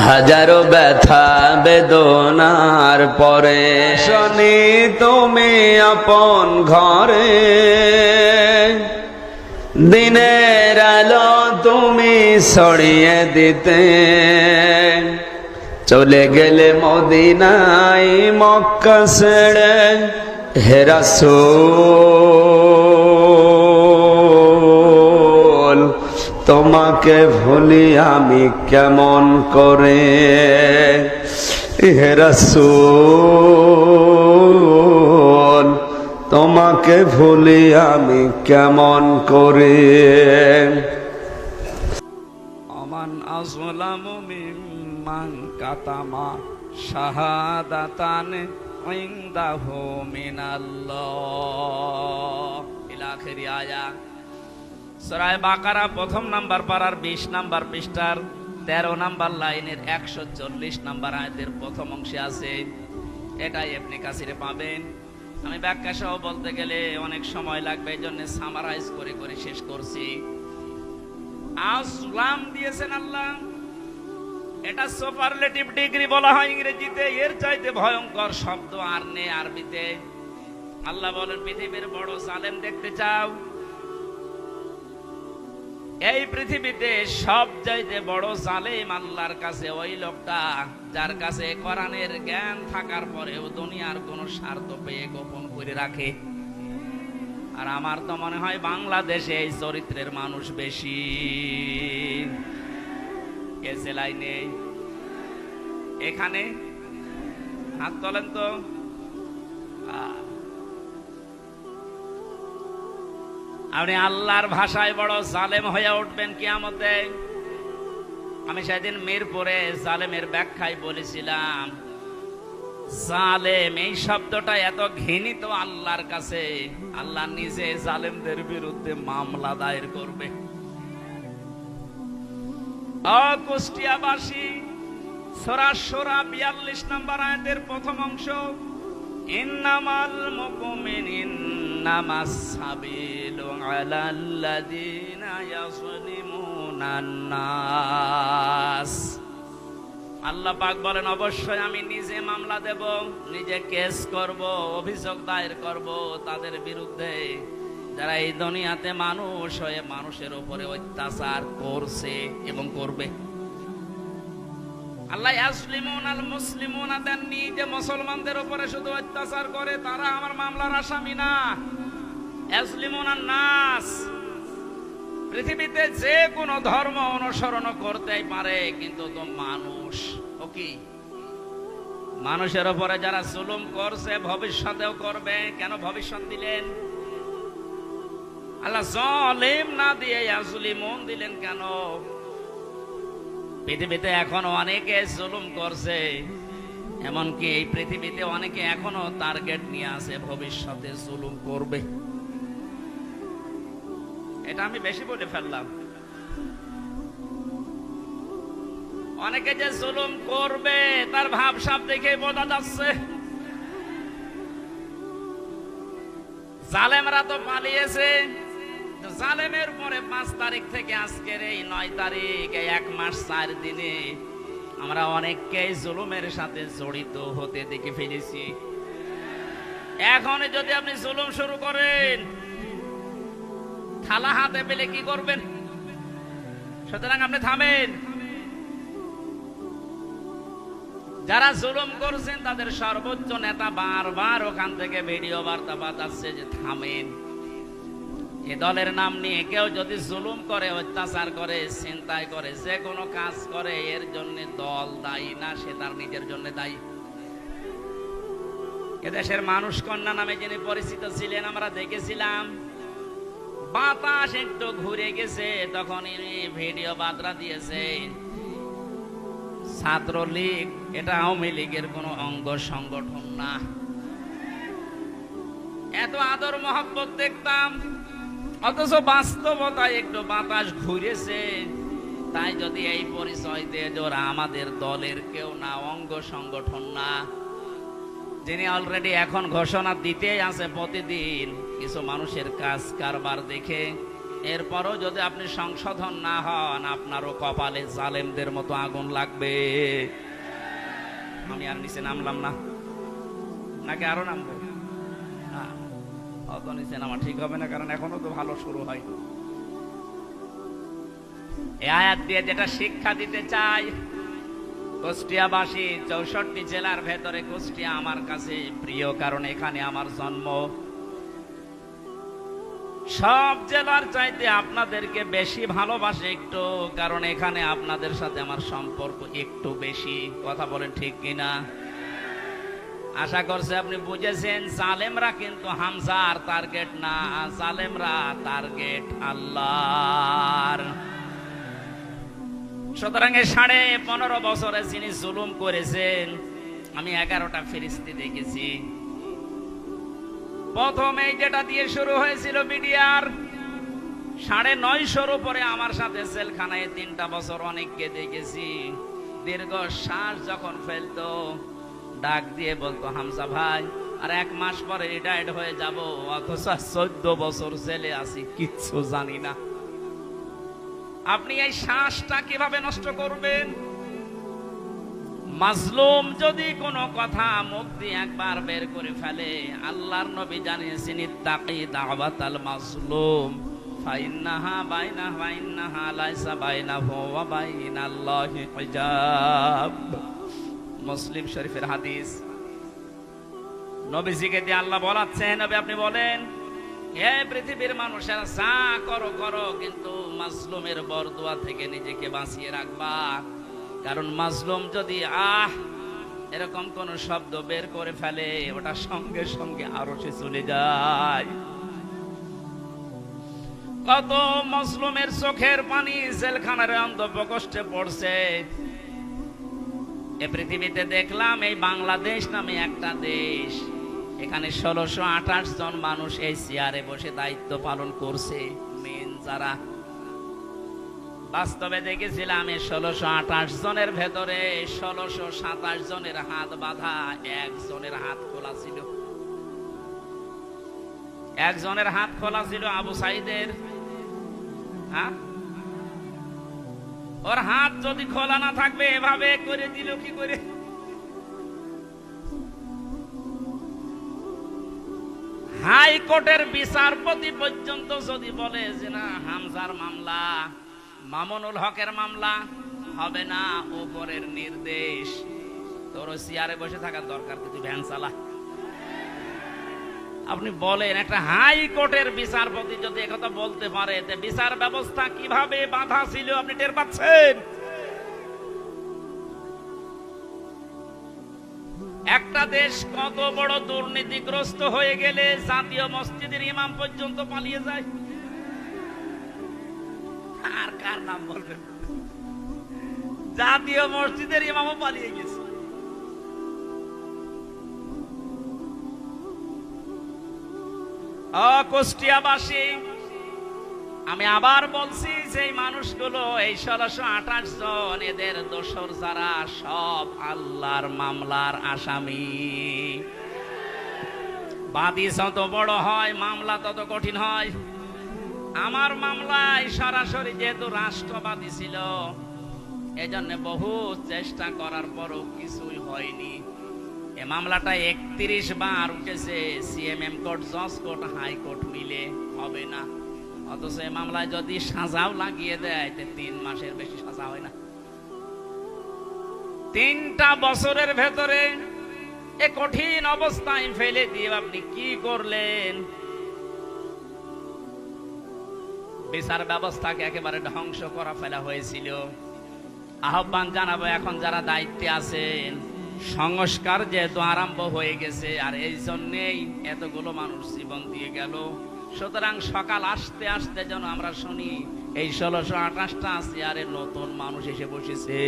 হাজারো ব্যথা বেদনার পরে শনি তুমি আপন ঘরে, দিনের আলো তুমি ছড়িয়ে দিতে, চলে গেলে মদিনায় মক্কা ছেড়ে হে রাসূল, তোমাকে ভুলি আমি কেমন করে, হে রাসূল তোমাকে ভুলি আমি কেমন করে। আমান আযলামু মিম্মান কাতামা শাহাদাতান ইনদাহু মিনাল্লাহ ইলা আখিরি আয়াত। সূরা বাকারা প্রথম নাম্বার পারার 20 নাম্বার পৃষ্ঠার 13 নাম্বার লাইনের 140 নাম্বার আয়াতের প্রথম অংশে আছে। এটাই ইবনে কাসিরে পাবেন। আমি ব্যাখ্যা সহ বলতে গেলে অনেক সময় লাগবে, এই জন্য সামারাইজ করে করে শেষ করছি। আসলাম দিয়েছেন আল্লাহ, এটা সুপারলেটিভ ডিগ্রি বলা হয় ইংরেজিতে। এর চাইতে ভয়ঙ্কর শব্দ আর নেই আরবিতে। আল্লাহ বলেন, পৃথিবীর বড় জালেম দেখতে চাও? এই পৃথিবীতে সব চাইতে বড় জালেম আল্লাহর কাছে ওই লোকটা যার কাছে কোরআনের জ্ঞান থাকার পরেও দুনিয়ার কোন স্বার্থ পেয়ে গোপন করে রাখে। আর আমার তো মনে হয় বাংলাদেশে এই চরিত্রের মানুষ বেশি। কে জেলায় নেই? এখানে হাত তোলেন তো। আপনি আল্লাহর ভাষায় বড় জালেম হয়ে উঠবেন কিয়ামতে। আমি সেদিন মিরপুরে জালেমের ব্যাখ্যায় বলেছিলাম, জালেম এই শব্দটা এত ঘৃণিত আল্লাহর কাছে, আল্লাহ নিজে জালেমদের বিরুদ্ধে মামলা দায়ের করবে। কুষ্টিয়াবাসী সূরা সূরা 42 নম্বর আয়াতের প্রথম অংশ, ইন্নামাল মুমিনুনা সাবিলু আলাল্লাযিনা ইয়াযলিমুনান নাস। আল্লাহ পাক বলেন, অবশ্যই আমি নিজে মামলা দেব, নিজে কেস করব, অভিযোগ দায়ের করব তাদের বিরুদ্ধে যারা এই দুনিয়াতে মানুষ হয়ে মানুষের উপরে অত্যাচার করছে এবং করবে। আল্লাহ ইয়াসলিমুনাল মুসলিমুনা দেননি যে মুসলমানদের উপরে শুধু অত্যাচার করে তারা আমার মামলার আসামি না। ইয়াসলিমুনান নাস, পৃথিবীতে যে কোনো ধর্ম অনুসরণ করতেই পারে, কিন্তু তো মানুষ ও কি মানুষের উপরে যারা জুলুম করছে ভবিষ্যতেও করবে। কেন ভবিষ্যৎ দিলেন? আল্লাহ জালিম না দিয়ে ইয়াসলিমুন দিলেন কেন? পৃথিবীতে এখনো অনেকে জুলুম করছে, এমনকি এই পৃথিবীতে অনেকে এখনো টার্গেট নিয়ে আছে ভবিষ্যতে জুলুম করবে। এটা আমি বেশি বলে ফেললাম। অনেকে যে জুলুম করবে তার ভাবসাব দেখে বোঝা যাচ্ছে। জালেমরা তো পালিয়েছে। জালেমের পরে 5 তারিখ থেকে আজকের এই 9 তারিখ, এই 1 মাস 4 দিনে আমরা অনেককেই জুলুমের সাথে জড়িত হতে দেখে ফেলেছি। এখন যদি আপনি জুলুম শুরু করেন, থালা হাতে পেলে কি করবেন? সুতরাং আপনি থামেন। যারা জুলুম করছেন তাদের সর্বোচ্চ নেতা বারবার ওখান থেকে ভিডিও বার্তা পাঠাচ্ছে যে থামেন। এ দলের নাম নিয়ে কেউ যদি জুলুম করে, অত্যাচার করে, চিন্তায় করে, যে কোনো কাজ করে, এর জন্য দল দায়ী না, সে তার নিজের জন্য দায়ী। এদেশের মানুষ কন্যা নামে যিনি পরিচিত ছিলেন, আমরা দেখেছিলাম বাতাস একটু ঘুরে গেছে তখন ভিডিও বার্তা দিয়েছে ছাত্রলীগ এটা আওয়ামী লীগের কোন অঙ্গ সংগঠন না। এত আদর মহব্বত দেখতাম, অথচ বাস্তবতায় একটু বাতাস ঘুরেছে। তাই যদি এই পরিচয় দিয়ে ওরা আমাদের দলের কেউ না, অঙ্গ সংগঠন না, যিনি অলরেডি এখন ঘোষণা দিতেই আছে প্রতিদিন কিছু মানুষের কাজ কারবার দেখে এরপরও যদি আপনি সংশোধন না হন, আপনারও কপালে জালেমদের মতো আগুন লাগবে। আমি আর নিচে নামলাম না, নাকি আরো নামবো? অত নিচে নামা ঠিক হবে না, কারণ এখনো তো ভালো শুরু হয়। এই আয়াত দিয়ে যেটা শিক্ষা দিতে চাই, কুষ্টিয়াবাসী 64 জেলার ভেতরে কুষ্টিয়া আমার কাছে প্রিয়, কারণ এখানে আমার জন্ম। সব জেলার চাইতে আপনাদেরকে বেশি ভালোবাসে একটু, কারণ এখানে আপনাদের সাথে আমার সম্পর্ক একটু বেশি। কথা বলেন ঠিক কিনা? আশা করছি আপনি বুঝেছেন। জালেমরা কিন্তু হামজার টার্গেট না, জালেমরা টার্গেট আল্লাহর। সুতরাং 15.5 বছরে যিনি জুলুম করেছেন, আমি 11টা ফেরেশতা দেখেছি। প্রথমে যেটা দিয়ে শুরু হয়েছিল বিডিআর, 950-র উপরে আমার সাথে জেলখানায় 3টা বছর অনেককে দেখেছি। দীর্ঘ শ্বাস যখন ফেলতো, ডাক দিয়ে বলতো, হামজা ভাই আর 1 মাস পরে রিটায়ার্ড হয়ে যাব, অথচ 14 বছর জেলে আছি, কিচ্ছু জানি না। আপনি এই শ্বাসটা কিভাবে নষ্ট করবেন? মাজলুম যদি কোনো কথা মুখ দিয়ে একবার বের করে ফেলে, আল্লাহর নবী জানিয়েছেন, ইত্তাকি দাওয়াতাল মাজলুম ফাইন্নাহা বাইনাহা লাইসা বাইনাহু ওয়া বাইনাল্লাহি হিজাব। মুসলিম শরীফের হাদিস। নবীজিকে দিয়ে আল্লাহ বলাচ্ছেন, নবী আপনি বলেন, হে পৃথিবীর মানুষেরা যা করো করো, কিন্তু মাজলুমের বরদোয়া থেকে নিজেকে বাঁচিয়ে রাখবা। কারণ মাজলুম যদি এরকম কোন শব্দ বের করে ফেলে, ওটা সঙ্গে সঙ্গে আরশে চলে যায়। কত মাজলুমের চোখের পানি জেলখানার অন্ধপ্রকোষ্ঠে পড়ছে। এ পৃথিবীতে দেখলাম এই বাংলাদেশ নামে একটা দেশ, এখানে 1628 জন মানুষ এই চেয়ারে বসে দায়িত্ব পালন করছে। মেন যারা, বাস্তবে দেখেছিলাম এই 1628 জনের ভেতরে 1627 জনের হাত বাঁধা, একজনের হাত খোলা ছিল। একজনের হাত খোলা ছিল আবু সাইদের। ওর হাত যদি খোলা না থাকবে, এভাবে করে দিল কি করে? হাইকোর্টের বিচারপতি পর্যন্ত যদি বলে যে না, হামজার মামলা, মামুনুল হকের মামলা হবে না, উপরের নির্দেশ, তোর চেয়ারে বসে থাকার দরকার, তুই ভ্যান চালা। আপনি বলেন, একটা হাইকোর্টের বিচারপতি যদি একথা বলতে পারে, বিচার ব্যবস্থা কিভাবে বাধা ছিল আপনি টের পাচ্ছেন? একটা দেশ কত বড় দুর্নীতিগ্রস্ত হয়ে গেলে জাতীয় মসজিদের ইমাম পর্যন্ত পালিয়ে যায়। আর কার নাম বলবেন? জাতীয় মসজিদের ইমামও পালিয়ে গেছে। কুষ্টিয়াবাসী, আমি আবার বলছি, যে মানুষগুলো এই 1628 জন, এদের দোসর যারা, সব আল্লাহর মামলার আসামি। বাদী যত বড় হয়, মামলা তত কঠিন হয়। আমার মামলায় সরাসরি যেহেতু রাষ্ট্রবাদী ছিল, এজন্য বহু চেষ্টা করার পরও কিছুই হয়নি। এ মামলাটা 31 বার উঠেছে, সিএমএম কোর্ট, জজ কোর্ট, হাইকোর্ট মিলে, হবে না। অথচ এই মামলায় যদি সাজাও লাগিয়ে দেয়, 3 মাসের বেশি সাজা হয় না। 3টা বছরের ভেতরে এ কঠিন অবস্থায় ফেলে দিয়ে আপনি কি করলেন? বিচার ব্যবস্থাকে একেবারে ধ্বংস করা ফেলা হয়েছিল। আহ্বান জানাবো, এখন যারা দায়িত্বে আছেন, সংস্কার যেহেতু আরম্ভ হয়ে গেছে, আর এই জন্যেই এতগুলো মানুষ জীবন দিয়ে গেল, সুতরাং সকাল আসতে আসতে যেন আমরা শুনি এই 1628টা চেয়ারে নতুন মানুষ এসে বসেছে।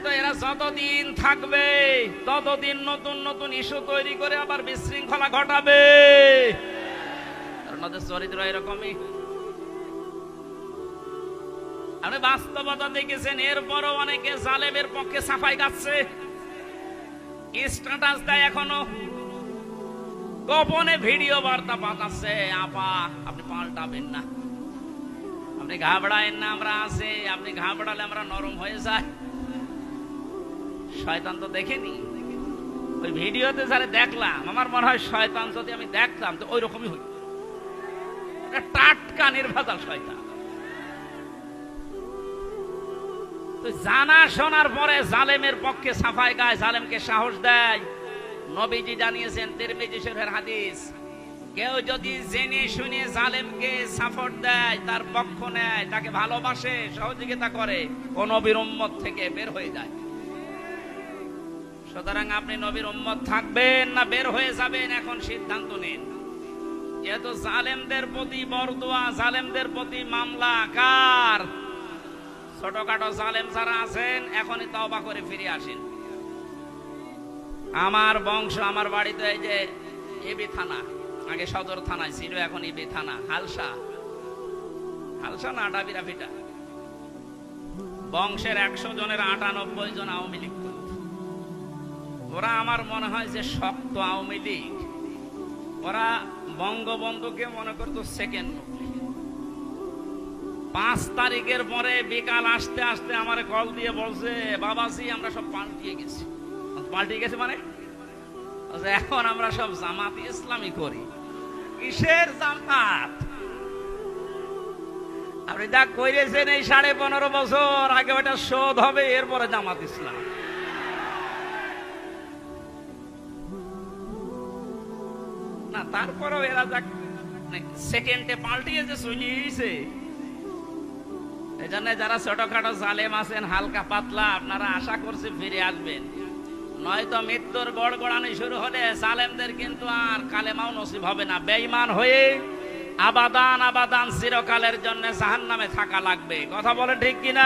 তো এরা যতদিন থাকবে, ততদিন নতুন নতুন ইস্যু তৈরি করে আবার বিশৃঙ্খলা ঘটাবে। ওদের চরিত্র এরকমই। আপনি বাস্তবতা দেখেছেন, এরপরও অনেকে জালেমের পক্ষে সাফাই গাচ্ছে, স্ট্যাটাস দেয় এখনো। গোপনে ভিডিও বার্তা পাঠাচ্ছে, আপা আপনি পাল্টাবেন না, আপনি ঘাবড়ায়েন না, আমরা আছি, আপনি ঘাবড়ালে আমরা নরম হয়ে যাই। শয়তান তো দেখেনি, ওই ভিডিওতে যারা দেখলাম, আমার মনে হয় শয়তান যদি আমি দেখতাম তো ওই রকমই হইত, টাটকা নির্ভেজাল শয়তান। তো জানা শোনার পরে জালেমের পক্ষে সাফাই গায়, জালেমকে সাহস দেয়। নবীজি জানিয়েছেন, তিরমিজি শরীফের হাদিস, কেউ যদি জেনে শুনে জালেমকে সাপোর্ট দেয়, তার পক্ষ নেয়, তাকে ভালোবাসে, সহযোগিতা করে, ও নবীর উম্মত থেকে বের হয়ে যায়। সুতরাং আপনি নবীর উম্মত থাকবেন না বের হয়ে যাবেন, এখন সিদ্ধান্ত নিন। যেহেতু জালেমদের প্রতি বরদোয়া, জালেমদের প্রতি মামলা কার? ছোটখাটো জালেম যারা আছেন, এখনই তওবা করে ফিরে আসেন। আমার বংশ, আমার বাড়িতে এই যে এবি থানা, আগে সদর থানায় ছিল, এখন ইবি থানা, হালসা না ডাবিরাফিটা, বংশের 100 জনের 98 জন আওয়ামী লীগ। ওরা আমার মনে হয় যে শক্ত আওয়ামী লীগ, ওরা বঙ্গবন্ধুকে মনে করতো সেকেন্ড। 5 তারিখের পরে বিকাল আসতে আসতে আমার কল দিয়ে বলছে, বাবাজি আমরা সব পাল্টিয়ে গেছি। পাল্টিয়ে গেছে মানে এখন আমরা সব জামাত ইসলামী করি। কিসের জামাত? আপনি যা করেছেন এই 15.5 বছর আগে, ওটা শোধ হবে, এরপরে জামাত ইসলাম। না তারপরেও এরা যা সেকেন্ডে পাল্টিয়েছে, চলিয়েছে। এই জন্য যারা ছোটখাটো জালেম আছেন, হালকা পাতলা, আপনারা আশা করছে ফিরে আসবেন, নয়তো মৃত্যুর গড়গড়ানি শুরু হলে জালেমদের কিন্তু আর কালেমাও নসিব হবে না। বেঈমান হয়ে আবাদান চিরকালের জন্য জাহান্নামে থাকা লাগবে। কথা বলে ঠিক কিনা?